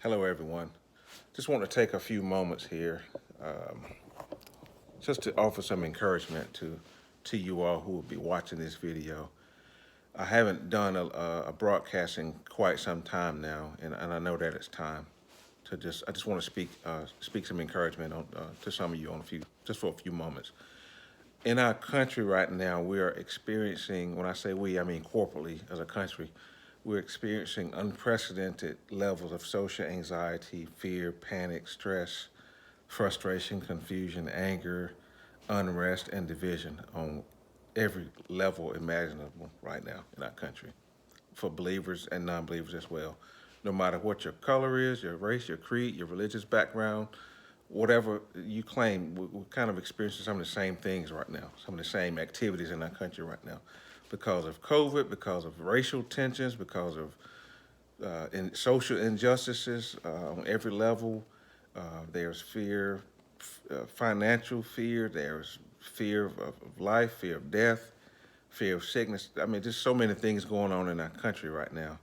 Hello, everyone. Just want to take a few moments here just to offer some encouragement to you all who will be watching this video. I haven't done a broadcast in quite some time now, and I know that it's time to I just want to speak some encouragement to some of you just for a few moments. In our country right now, we are experiencing, when I say we, I mean corporately as a country, we're experiencing unprecedented levels of social anxiety, fear, panic, stress, frustration, confusion, anger, unrest, and division on every level imaginable right now in our country, for believers and non-believers as well. No matter what your color is, your race, your creed, your religious background, whatever you claim, we're kind of experiencing some of the same things right now, some of the same activities in our country right now, because of COVID, because of racial tensions, because of social injustices on every level. There's fear, financial fear. There's fear of life, fear of death, fear of sickness. I mean, just so many things going on in our country right now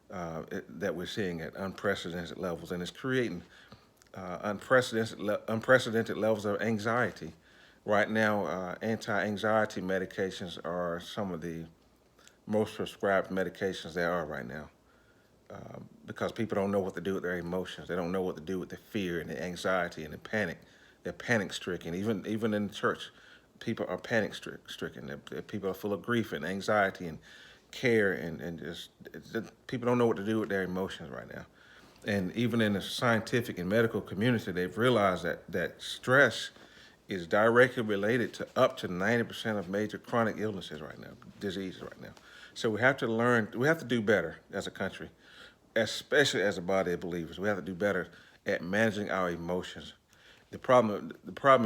that we're seeing at unprecedented levels, and it's creating unprecedented levels of anxiety. Right now, anti-anxiety medications are some of the most prescribed medications there are right now, because people don't know what to do with their emotions. They don't know what to do with the fear and the anxiety and the panic. They're panic stricken. Even in the church, people are panic stricken. People are full of grief and anxiety and care, and just people don't know what to do with their emotions right now. And even in the scientific and medical community, they've realized that stress is directly related to up to 90% of major chronic illnesses right now, diseases right now. So we have to do better as a country, especially as a body of believers. We have to do better at managing our emotions. The problem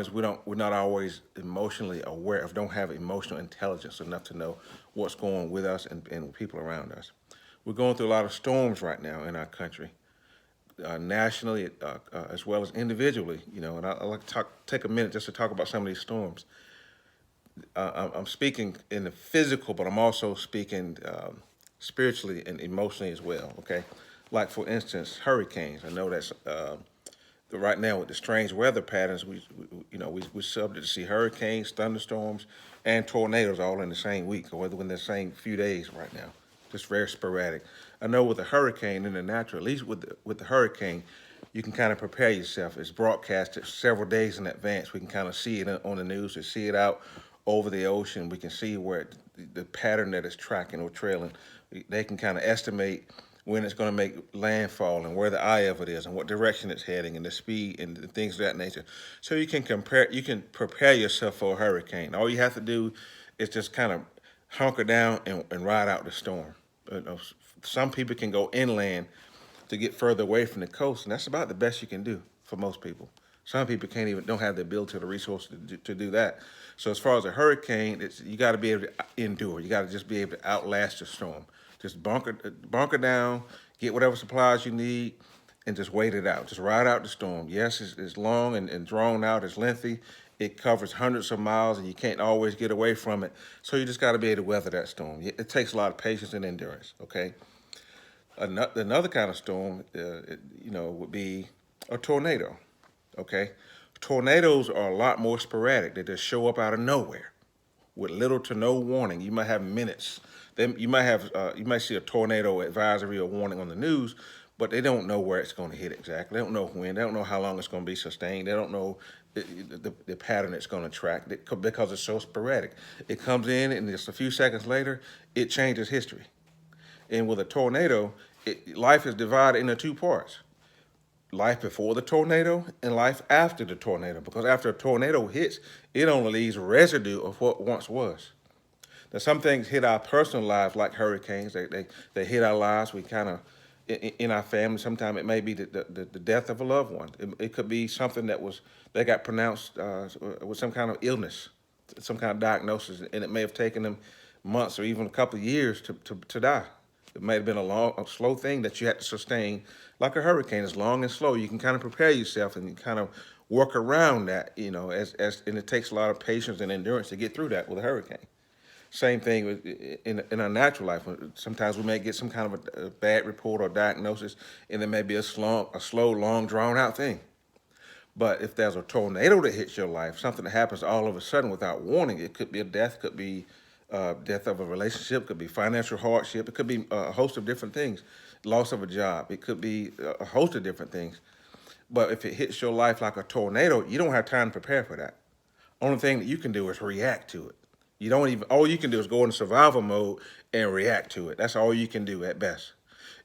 is we're not always emotionally aware don't have emotional intelligence enough to know what's going on with us and people around us. We're going through a lot of storms right now in our country, nationally as well as individually. And I like to take a minute just to talk about some of these storms. I'm speaking in the physical, but I'm also speaking spiritually and emotionally as well. Okay, like for instance, hurricanes. I know that's right now with the strange weather patterns, we're subject to see hurricanes, thunderstorms, and tornadoes all in the same week, or within the same few days right now. Just very sporadic. I know with a hurricane in the natural, at least with the hurricane, you can kind of prepare yourself. It's broadcasted several days in advance. We can kind of see it on the news, or see it out over the ocean. We can see the pattern that it's tracking or trailing. They can kind of estimate when it's going to make landfall and where the eye of it is and what direction it's heading and the speed and the things of that nature. So you can prepare yourself for a hurricane. All you have to do is just kind of hunker down and ride out the storm. Some people can go inland to get further away from the coast, and that's about the best you can do for most people. Some people don't have the ability or the resources to do that. So as far as a hurricane, you got to be able to endure. You got to just be able to outlast the storm. Just bunker down, get whatever supplies you need, and just wait it out. Just ride out the storm. Yes, it's long and drawn out. It's lengthy. It covers hundreds of miles, and you can't always get away from it. So you just got to be able to weather that storm. It takes a lot of patience and endurance. Okay. Another kind of storm, would be a tornado. Okay, tornadoes are a lot more sporadic. They just show up out of nowhere with little to no warning. You might have minutes. Then you might see a tornado advisory or warning on the news, but they don't know where it's going to hit exactly. They don't know when. They don't know how long it's going to be sustained. They don't know the pattern it's going to track because it's so sporadic. It comes in, and just a few seconds later, it changes history. And with a tornado, life is divided into two parts: life before the tornado and life after the tornado. Because after a tornado hits, it only leaves residue of what once was. Now, some things hit our personal lives like hurricanes. They hit our lives. We kind of, in our family, sometimes it may be the death of a loved one. It could be something they got pronounced with some kind of illness, some kind of diagnosis, and it may have taken them months or even a couple of years to die. It might have been a slow thing that you had to sustain, like a hurricane. It's long and slow. You can kind of prepare yourself and you kind of work around that, and it takes a lot of patience and endurance to get through that with a hurricane. Same thing with, in our natural life. Sometimes we may get some kind of a bad report or diagnosis, and there may be a slow, long, drawn out thing. But if there's a tornado that hits your life, something that happens all of a sudden without warning, it could be a death, could be death of a relationship, could be financial hardship, it could be a host of different things, loss of a job, it could be a host of different things. But if it hits your life like a tornado, you don't have time to prepare for that. Only thing that you can do is react to it. You don't even, all you can do is go into survival mode and react to it. That's all you can do at best.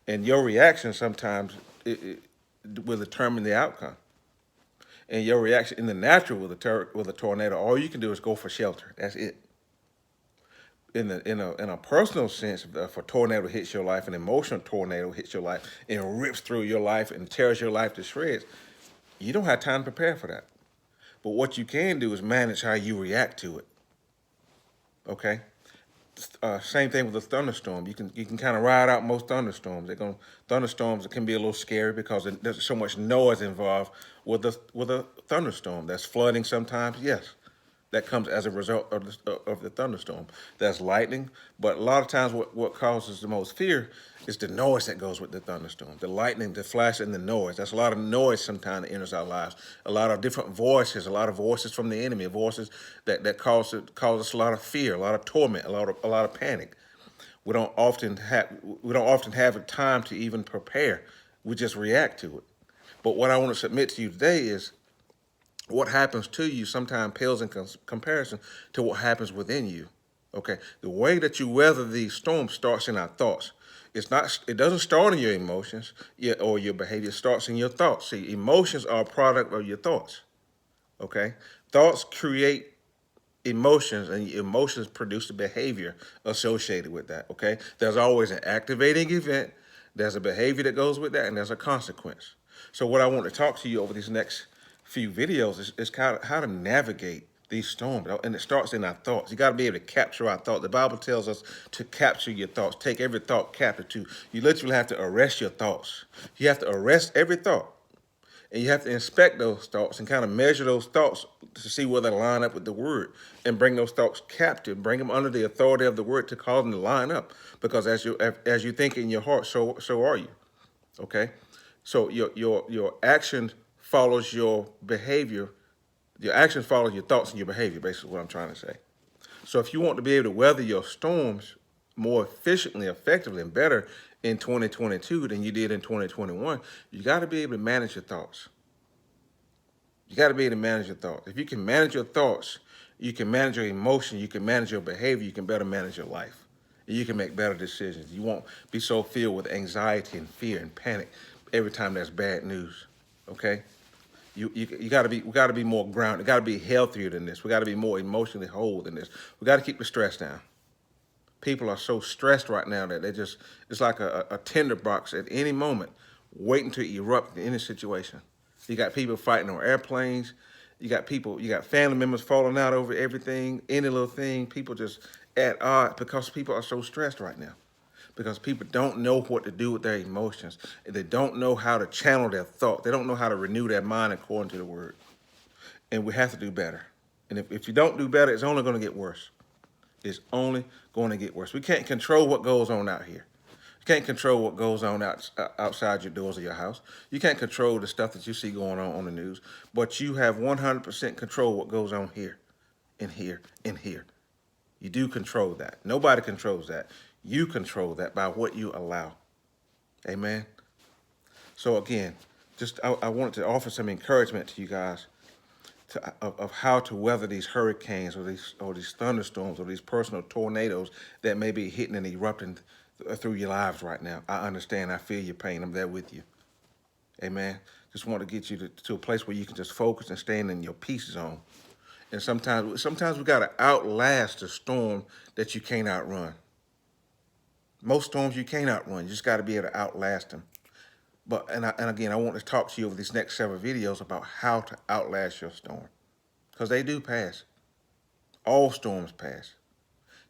And your reaction sometimes will determine the outcome. And your reaction in the natural with a tornado, all you can do is go for shelter. That's it. In a personal sense, if a tornado hits your life, an emotional tornado hits your life and rips through your life and tears your life to shreds, you don't have time to prepare for that. But what you can do is manage how you react to it. Okay. Same thing with a thunderstorm. You can kind of ride out most thunderstorms. Thunderstorms can be a little scary because there's so much noise involved with a thunderstorm. That's flooding sometimes. Yes, that comes as a result of the thunderstorm. That's lightning. But a lot of times, what causes the most fear is the noise that goes with the thunderstorm. The lightning, the flash, and the noise. That's a lot of noise sometimes that enters our lives. A lot of different voices, a lot of voices from the enemy, voices that cause us a lot of fear, a lot of torment, a lot of panic. We don't often have the time to even prepare. We just react to it. But what I want to submit to you today is what happens to you sometimes pales in comparison to what happens within you. Okay, the way that you weather these storms starts in our thoughts. It doesn't start in your emotions or your behavior. It starts in your thoughts. See, emotions are a product of your thoughts. Okay, thoughts create emotions, and emotions produce the behavior associated with that. Okay, there's always an activating event, there's a behavior that goes with that, and there's a consequence. So what I want to talk to you over these next few videos is kind of how to navigate these storms, and it starts in our thoughts. You got to be able to capture our thoughts. The Bible tells us to capture your thoughts, take every thought captive. You literally have to arrest your thoughts. You have to arrest every thought, and you have to inspect those thoughts and kind of measure those thoughts to see whether they line up with the word, and bring those thoughts captive, bring them under the authority of the word to cause them to line up. Because as you think in your heart, so are you. Okay, so your action follows your behavior. Your actions follow your thoughts and your behavior, basically what I'm trying to say. So if you want to be able to weather your storms more efficiently, effectively, and better in 2022 than you did in 2021, you got to be able to manage your thoughts. You got to be able to manage your thoughts. If you can manage your thoughts, you can manage your emotion, you can manage your behavior, you can better manage your life. And you can make better decisions. You won't be so filled with anxiety and fear and panic every time there's bad news. Okay? We got to be more grounded. We got to be healthier than this. We got to be more emotionally whole than this. We got to keep the stress down. People are so stressed right now that it's like a tinderbox at any moment, waiting to erupt in any situation. You got people fighting on airplanes. You got family members falling out over everything, any little thing. People just at odds because people are so stressed right now. Because people don't know what to do with their emotions. They don't know how to channel their thought. They don't know how to renew their mind according to the word. And we have to do better. And if you don't do better, it's only going to get worse. It's only going to get worse. We can't control what goes on out here. You can't control what goes on outside your doors of your house. You can't control the stuff that you see going on the news. But you have 100% control what goes on here and here and here. You do control that. Nobody controls that. You control that by what you allow. Amen. So again, I wanted to offer some encouragement to you guys of how to weather these hurricanes or these thunderstorms or these personal tornadoes that may be hitting and erupting through your lives right now. I understand. I feel your pain. I'm there with you. Amen. Just want to get you to a place where you can just focus and stand in your peace zone. And sometimes we got to outlast a storm that you can't outrun. Most storms you can't outrun. You just got to be able to outlast them. And again, I want to talk to you over these next several videos about how to outlast your storm, because they do pass. All storms pass.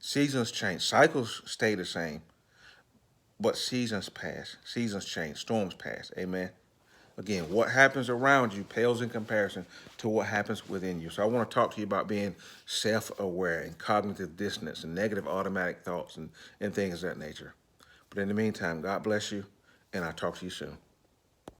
Seasons change. Cycles stay the same, but seasons pass. Seasons change. Storms pass. Amen. Again, what happens around you pales in comparison to what happens within you. So I want to talk to you about being self-aware and cognitive dissonance and negative automatic thoughts and things of that nature. But in the meantime, God bless you, and I'll talk to you soon.